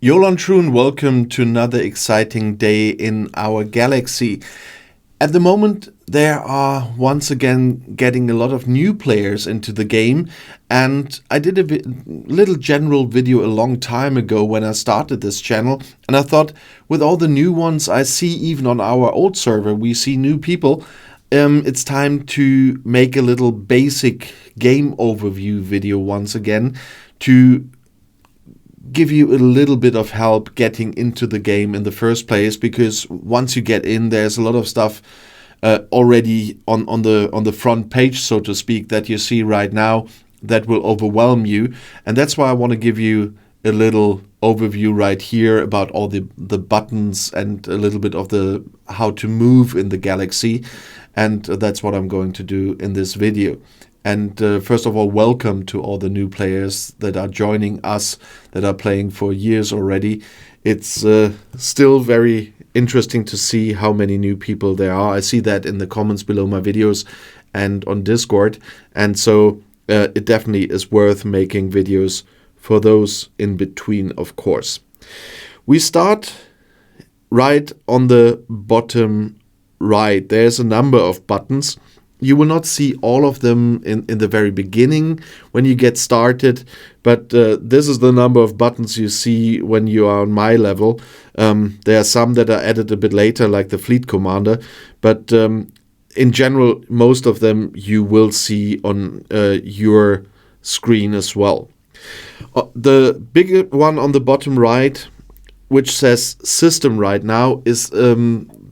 Jolan Troon, welcome to another exciting day in our galaxy. At the moment, there are once again getting a lot of new players into the game, and I did a little general video a long time ago when I started this channel, and I thought with all the new ones I see even on our old server, we see new people, it's time to make a little basic game overview video once again to give you a little bit of help getting into the game in the first place, because once you get in, there's a lot of stuff already on the front page, so to speak, that you see right now that will overwhelm you. And that's why I want to give you a little overview right here about all the buttons and a little bit of the how to move in the galaxy. And that's what I'm going to do in this video. And first of all, welcome to all the new players that are joining us, that are playing for years already. It's still very interesting to see how many new people there are. I see that in the comments below my videos and on Discord. And so it definitely is worth making videos for those in between, of course. We start right on the bottom right. There's a number of buttons. You will not see all of them in the very beginning when you get started, but this is the number of buttons you see when you are on my level. There are some that are added a bit later, like the Fleet Commander, but in general, most of them you will see on your screen as well. The big one on the bottom right, which says System right now, is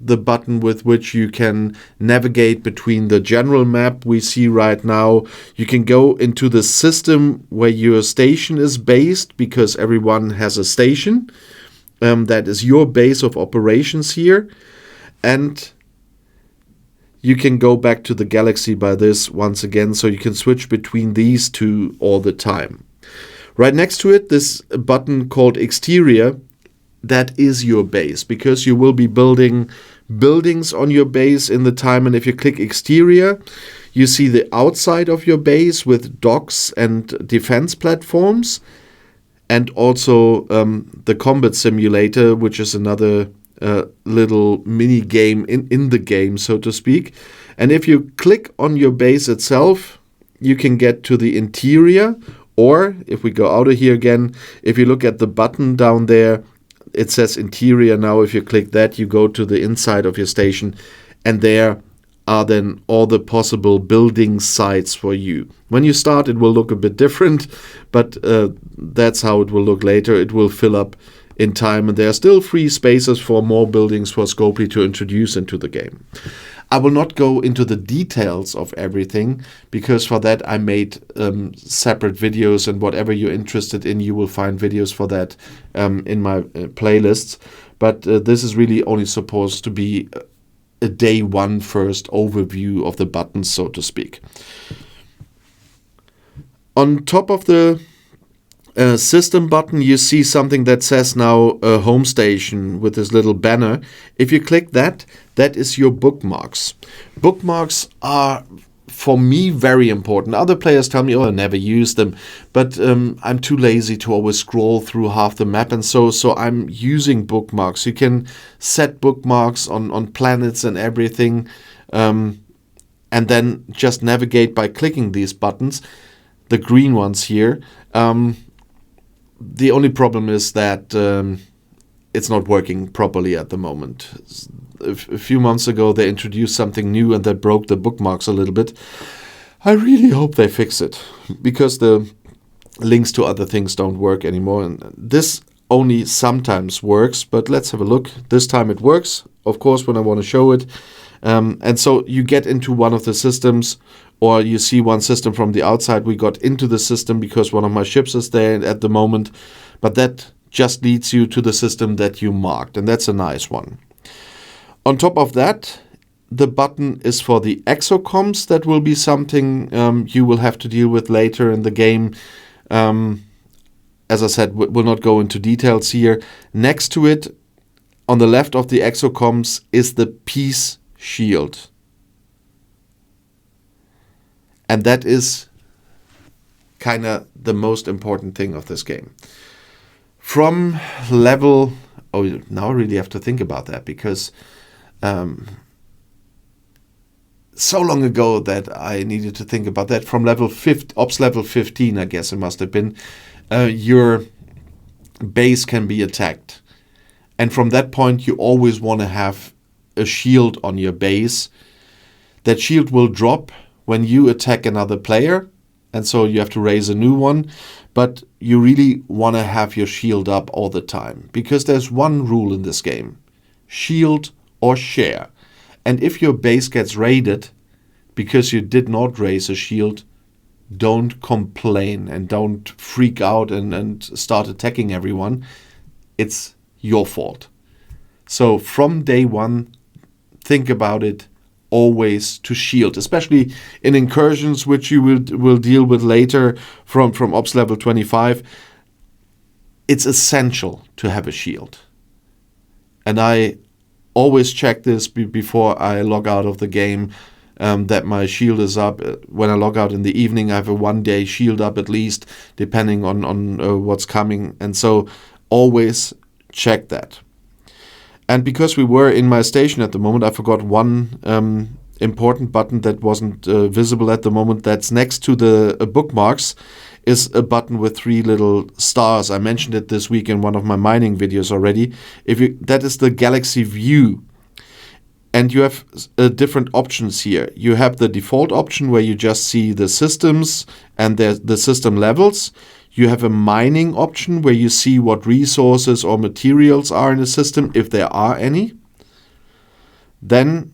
the button with which you can navigate between the general map we see right now. You can go into the system where your station is based, because everyone has a station. That is your base of operations here. And you can go back to the galaxy by this once again, so you can switch between these two all the time. Right next to it, this button called Exterior. That is your base, because you will be building buildings on your base in the time. And if you click Exterior, you see the outside of your base with docks and defense platforms, and also the combat simulator, which is another little mini game in the game, so to speak. And if you click on your base itself, you can get to the interior. Or if we go out of here again, if you look at the button down there, it says Interior. Now if you click that, you go to the inside of your station, and there are then all the possible building sites for you. When you start, it will look a bit different, but that's how it will look later. It will fill up in time, and there are still free spaces for more buildings for Scopely to introduce into the game. I will not go into the details of everything, because for that I made separate videos, and whatever you're interested in, you will find videos for that in my playlists. But this is really only supposed to be a day one first overview of the buttons, so to speak. On top of the system button, you see something that says now home station with this little banner. If you click that, that is your bookmarks. Bookmarks are, for me, very important. Other players tell me, oh, I never use them, but I'm too lazy to always scroll through half the map, and so I'm using bookmarks. You can set bookmarks on planets and everything, and then just navigate by clicking these buttons, the green ones here. The only problem is that it's not working properly at the moment. A few months ago, they introduced something new, and that broke the bookmarks a little bit. I really hope they fix it, because the links to other things don't work anymore. And this only sometimes works, but let's have a look. This time it works, of course, when I want to show it. And so you get into one of the systems, or you see one system from the outside. We got into the system because one of my ships is there at the moment, but that just leads you to the system that you marked, and that's a nice one. On top of that, the button is for the exocoms. That will be something you will have to deal with later in the game. As I said, we'll not go into details here. Next to it, on the left of the exocoms, is the peace shield. And that is kind of the most important thing of this game. From level... Oh, now I really have to think about that, because so long ago that I needed to think about that. From ops level 15, I guess it must have been, your base can be attacked. And from that point, you always want to have a shield on your base. That shield will drop when you attack another player, and so you have to raise a new one. But you really want to have your shield up all the time, because there's one rule in this game: shield or share. And if your base gets raided because you did not raise a shield, don't complain and don't freak out and start attacking everyone. It's your fault. So from day one, think about it, always to shield, especially in incursions, which you will deal with later from ops level 25. It's essential to have a shield. And I always check this before I log out of the game, that my shield is up. When I log out in the evening, I have a 1 day shield up at least, depending on what's coming. And so always check that. And because we were in my station at the moment, I forgot one important button that wasn't visible at the moment. That's next to the bookmarks, is a button with 3 little stars. I mentioned it this week in one of my mining videos already. That is the Galaxy view. And you have different options here. You have the default option where you just see the systems and the system levels. You have a mining option where you see what resources or materials are in the system, if there are any. Then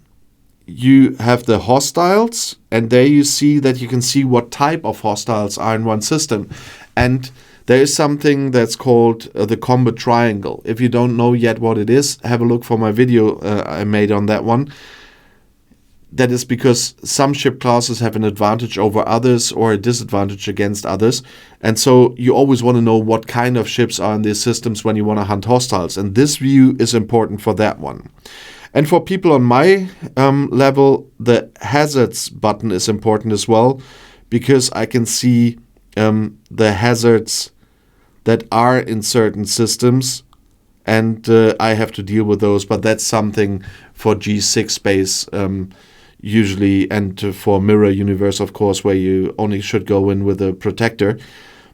you have the hostiles, and there you see that you can see what type of hostiles are in one system. And there is something that's called the combat triangle. If you don't know yet what it is, have a look for my video I made on that one. That is because some ship classes have an advantage over others or a disadvantage against others. And so you always want to know what kind of ships are in these systems when you want to hunt hostiles. And this view is important for that one. And for people on my level, the hazards button is important as well, because I can see the hazards that are in certain systems, and I have to deal with those. But that's something for G6 space usually, and for Mirror Universe, of course, where you only should go in with a protector.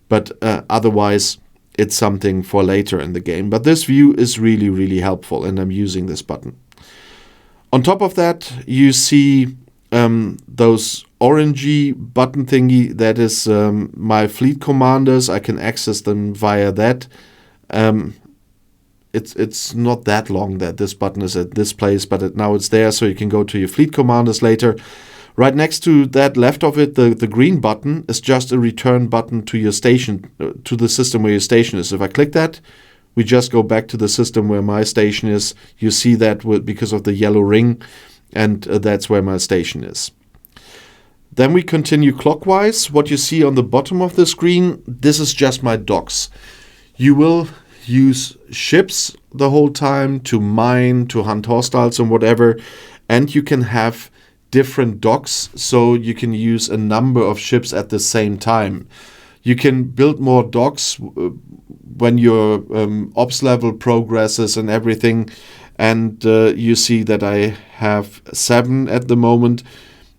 But otherwise, it's something for later in the game. But this view is really, really helpful, and I'm using this button. On top of that, you see those orangey button thingy. That is my fleet commanders. I can access them via that. It's not that long that this button is at this place, but now it's there, so you can go to your fleet commanders later. Right next to that, left of it, the green button is just a return button to your station, to the system where your station is. If I click that, we just go back to the system where my station is. You see that because of the yellow ring, and that's where my station is. Then we continue clockwise. What you see on the bottom of the screen, this is just my docks. You will use ships the whole time to mine, to hunt hostiles and whatever, and you can have different docks, so you can use a number of ships at the same time. You can build more docks when your ops level progresses and everything, and you see that I have 7 at the moment,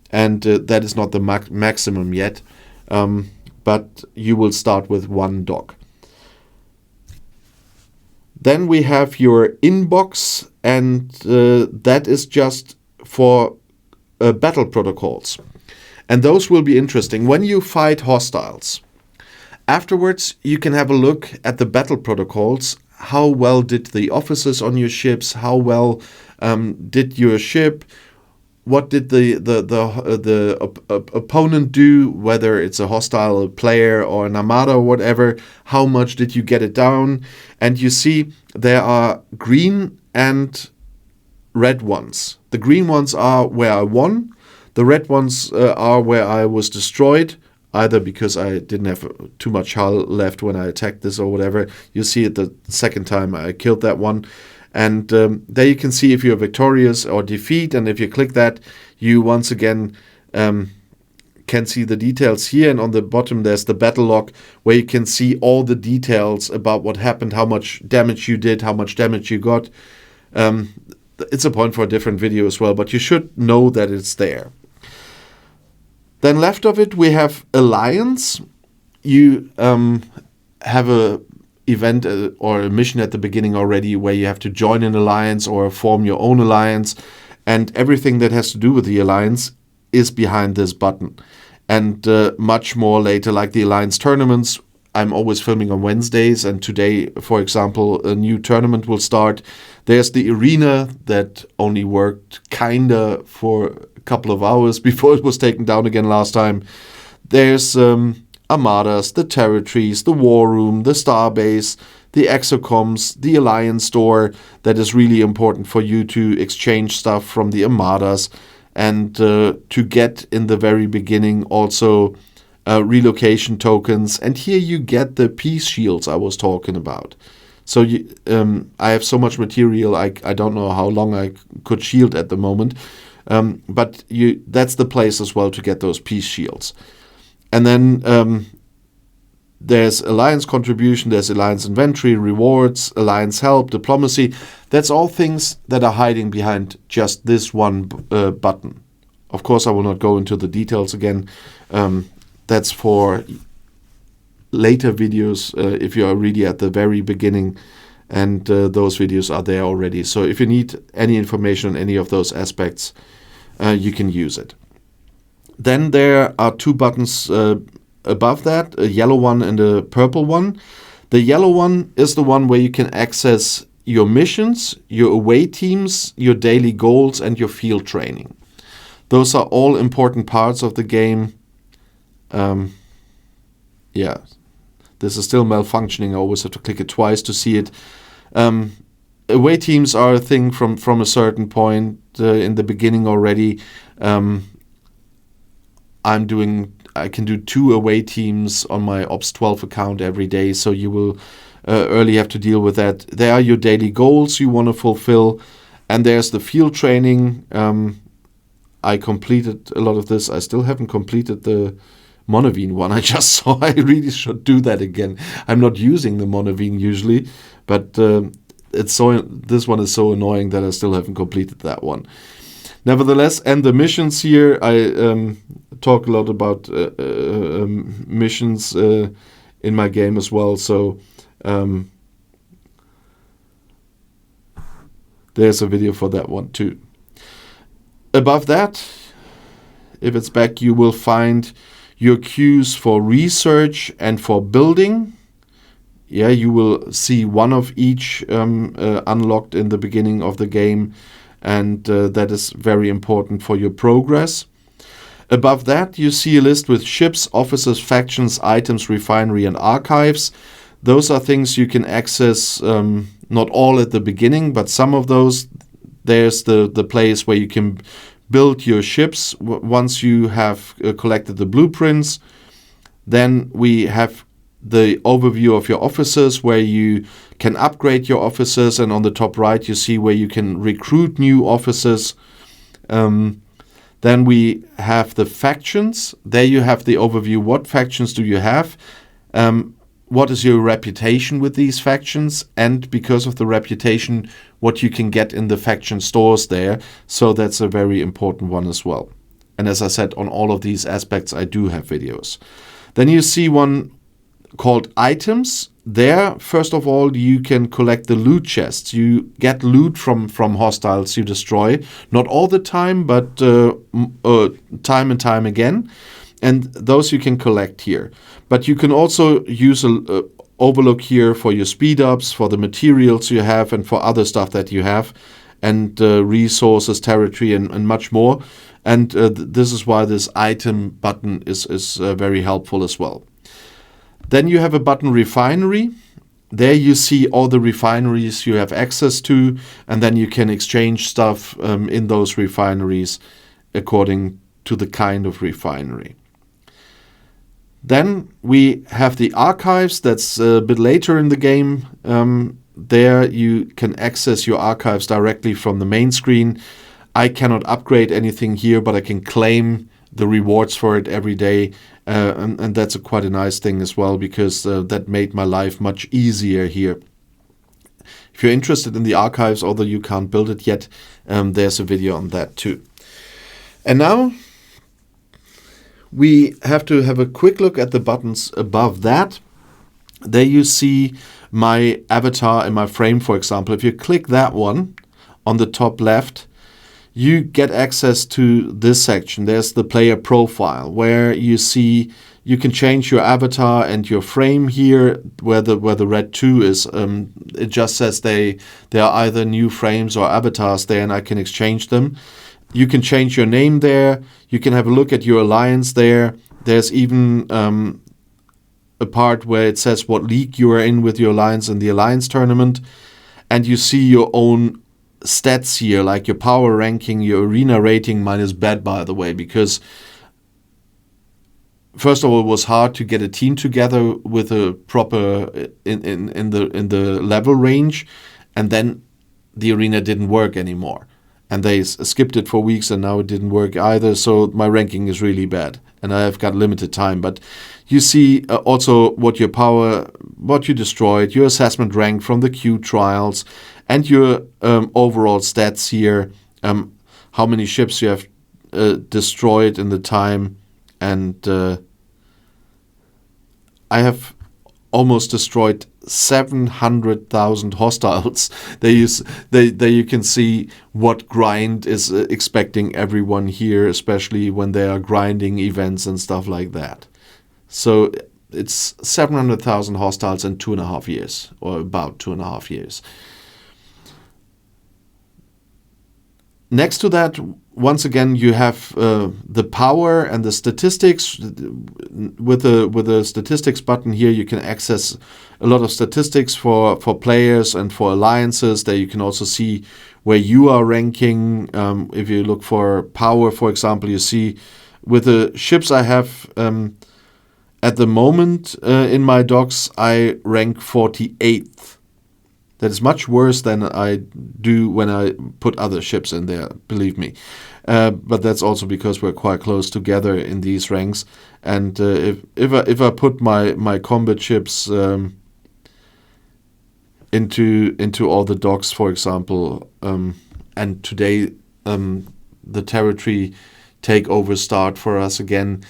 and that is not the maximum yet, but you will start with 1 dock. Then we have your inbox, and that is just for battle protocols. And those will be interesting. When you fight hostiles, afterwards you can have a look at the battle protocols. How well did the officers on your ships, how well did your ship, what did the opponent do, whether it's a hostile player or an armada or whatever, how much did you get it down? And you see there are green and red ones. The green ones are where I won. The red ones are where I was destroyed, either because I didn't have too much hull left when I attacked this or whatever. You see it the second time I killed that one. And there you can see if you're victorious or defeat. And if you click that, you once again can see the details here, and on the bottom there's the battle log where you can see all the details about what happened, how much damage you did, how much damage you got. It's a point for a different video as well, but you should know that it's there. Then left of it we have Alliance. You have a event or a mission at the beginning already where you have to join an alliance or form your own alliance, and everything that has to do with the alliance is behind this button. And much more later, like the alliance tournaments. I'm always filming on Wednesdays, and today, for example, a new tournament will start. There's the arena that only worked kinda for a couple of hours before it was taken down again last time. There's armadas, the territories, the war room, the starbase, the exocoms, the alliance store that is really important for you to exchange stuff from the armadas, and to get in the very beginning also relocation tokens. And here you get the peace shields I was talking about. So I have so much material, I don't know how long I could shield at the moment, but that's the place as well to get those peace shields. And then there's alliance contribution, there's alliance inventory, rewards, alliance help, diplomacy. That's all things that are hiding behind just this one button. Of course, I will not go into the details again. That's for later videos if you are really at the very beginning, and those videos are there already. So if you need any information on any of those aspects, you can use it. Then there are two buttons above that, a yellow one and a purple one. The yellow one is the one where you can access your missions, your away teams, your daily goals, and your field training. Those are all important parts of the game. Yeah, this is still malfunctioning. I always have to click it twice to see it. Away teams are a thing from a certain point in the beginning already. I can do 2 away teams on my Ops 12 account every day, so you will early have to deal with that. There are your daily goals you want to fulfill, and there's the field training. I completed a lot of this. I still haven't completed the Monavine one I just saw. I really should do that again. I'm not using the Monavine usually, but this one is so annoying that I still haven't completed that one. Nevertheless, and the missions here, I talk a lot about missions in my game as well. So there's a video for that one too. Above that, if it's back, you will find your queues for research and for building. Yeah, you will see one of each unlocked in the beginning of the game, and that is very important for your progress. Above that, you see a list with ships, officers, factions, items, refinery, and archives. Those are things you can access, not all at the beginning, but some of those. There's the place where you can build your ships once you have collected the blueprints. Then we have the overview of your officers, where you can upgrade your officers, and on the top right you see where you can recruit new officers. Then we have the factions. There you have the overview. What factions do you have? What is your reputation with these factions? And because of the reputation, what you can get in the faction stores there. So that's a very important one as well. And as I said, on all of these aspects, I do have videos. Then you see one called items. There, first of all, you can collect the loot chests. You get loot from hostiles you destroy. Not all the time, but time and time again. And those you can collect here. But you can also use a overlook here for your speed ups, for the materials you have, and for other stuff that you have, and resources, territory, and much more. And this is why this item button is very helpful as well. Then you have a button refinery. There you see all the refineries you have access to, and then you can exchange stuff in those refineries according to the kind of refinery. Then we have the archives. That's a bit later in the game. There you can access your archives directly from the main screen. I cannot upgrade anything here, but I can claim the rewards for it every day. And that's quite a nice thing as well, because that made my life much easier here. If you're interested in the archives, although you can't build it yet, there's a video on that too. And now we have to have a quick look at the buttons above that. There you see my avatar and my frame, for example. If you click that one on the top left, you get access to this section. There's the player profile, where you see you can change your avatar and your frame here, where the red 2 is. It just says they are either new frames or avatars there, and I can exchange them. You can change your name there. You can have a look at your alliance there. There's even a part where it says what league you are in with your alliance in the alliance tournament. And you see your own stats here, like your power ranking, your arena rating. Mine is bad, by the way, because first of all, it was hard to get a team together with a proper in the level range, and then the arena didn't work anymore, and they skipped it for weeks, and now it didn't work either. So my ranking is really bad, and I've got limited time. But you see also what your power, what you destroyed, your assessment rank from the Q trials, and your overall stats here, how many ships you have destroyed in the time. And I have almost destroyed 700,000 hostiles. There you can see what grind is expecting everyone here, especially when they are grinding events and stuff like that. So it's 700,000 hostiles in 2.5 years, or about 2.5 years. Next to that, once again, you have the power and the statistics. With the statistics button here, you can access a lot of statistics for players and for alliances. There you can also see where you are ranking. If you look for power, for example, you see with the ships I have at the moment in my docks, I rank 48th. That is much worse than I do when I put other ships in there, believe me. But that's also because we're quite close together in these ranks. And if I put my combat ships into all the docks, for example, and today the territory takeover start for us again,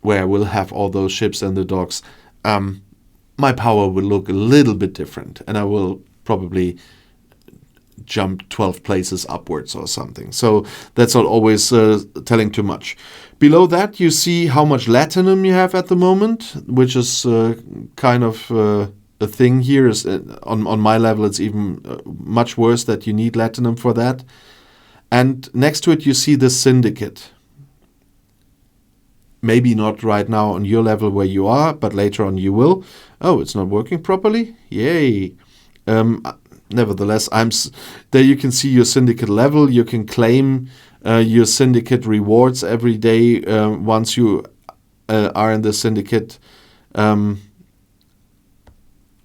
where we'll have all those ships in the docks. My power will look a little bit different, and I will probably jump 12 places upwards or something. So that's not always telling too much. Below that, you see how much Latinum you have at the moment, which is kind of a thing here. Is on my level, it's even much worse that you need Latinum for that. And next to it, you see the syndicate. Maybe not right now on your level where you are, but later on you will. Oh, it's not working properly? Yay. Nevertheless, there you can see your syndicate level. You can claim your syndicate rewards every day once you are in the syndicate. And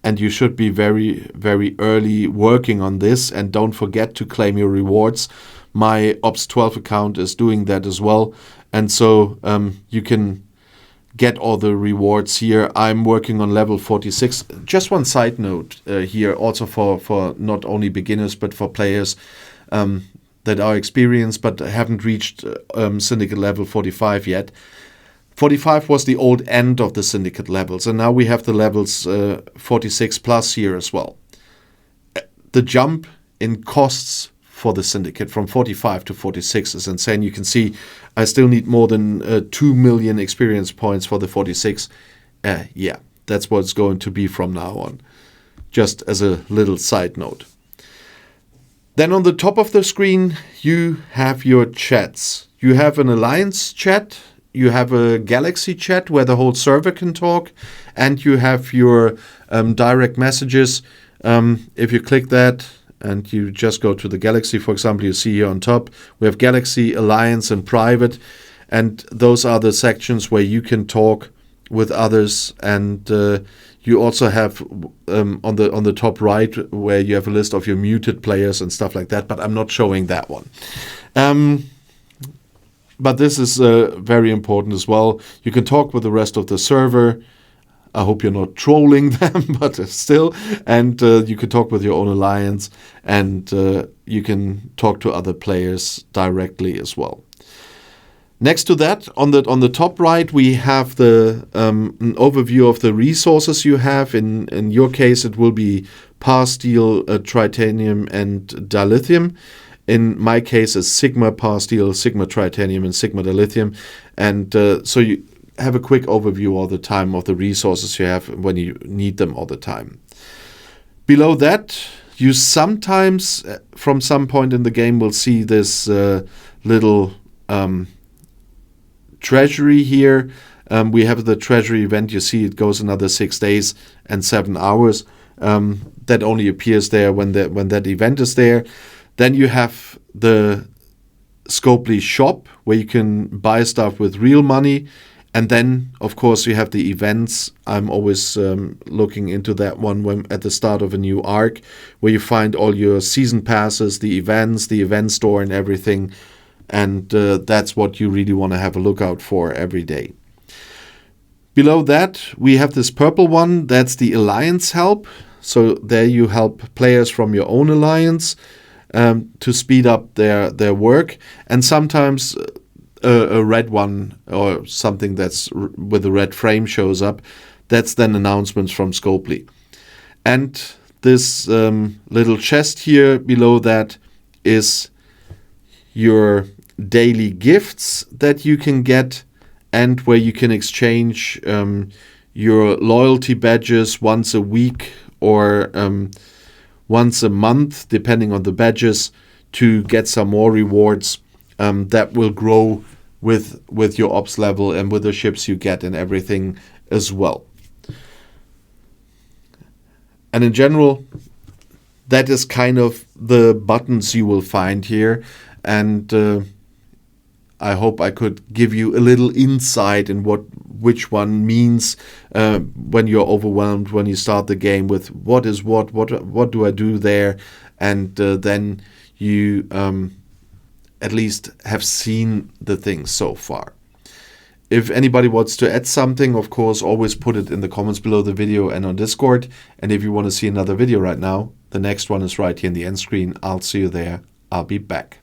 you should be very, very early working on this. And don't forget to claim your rewards. My Ops 12 account is doing that as well. And so you can get all the rewards here. I'm working on level 46. Just one side note here, also for not only beginners, but for players that are experienced but haven't reached syndicate level 45 yet. 45 was the old end of the syndicate levels, and now we have the levels 46 plus here as well. The jump in costs for the syndicate from 45 to 46 is insane. You can see I still need more than 2 million experience points for the 46. Yeah, that's what it's going to be from now on. Just as a little side note. Then on the top of the screen, you have your chats. You have an alliance chat, you have a galaxy chat where the whole server can talk, and you have your direct messages. If you click that, and you just go to the Galaxy, for example, you see here on top, we have Galaxy, Alliance, and Private. And those are the sections where you can talk with others. And you also have on the top right, where you have a list of your muted players and stuff like that. But I'm not showing that one. But this is very important as well. You can talk with the rest of the server. I hope you're not trolling them, but still. And you can talk with your own alliance, and you can talk to other players directly as well. Next to that, on the top right, we have the an overview of the resources you have. In your case, it will be par steel, tritanium, and dilithium. In my case, it's sigma par steel, sigma tritanium, and sigma dilithium. And so you have a quick overview all the time of the resources you have when you need them all the time. Below that, you sometimes, from some point in the game, will see this little treasury here. We have the treasury event. You see it goes another 6 days and 7 hours. That only appears there when that event is there. Then you have the Scopely shop, where you can buy stuff with real money. And then, of course, you have the events. I'm always looking into that one at the start of a new arc, where you find all your season passes, the events, the event store, and everything. And that's what you really want to have a look out for every day. Below that, we have this purple one. That's the alliance help. So there you help players from your own alliance to speed up their work. And sometimes a red one or something that's with a red frame shows up. That's then announcements from Scopely. And this little chest here below that is your daily gifts that you can get, and where you can exchange your loyalty badges once a week or once a month, depending on the badges, to get some more rewards that will grow with your ops level and with the ships you get and everything as well. And in general, that is kind of the buttons you will find here. And I hope I could give you a little insight in which one means when you're overwhelmed, when you start the game with what is what do I do there, and then you at least have seen the things so far. If anybody wants to add something, of course, always put it in the comments below the video and on Discord. And if you want to see another video right now, the next one is right here in the end screen. I'll see you there. I'll be back.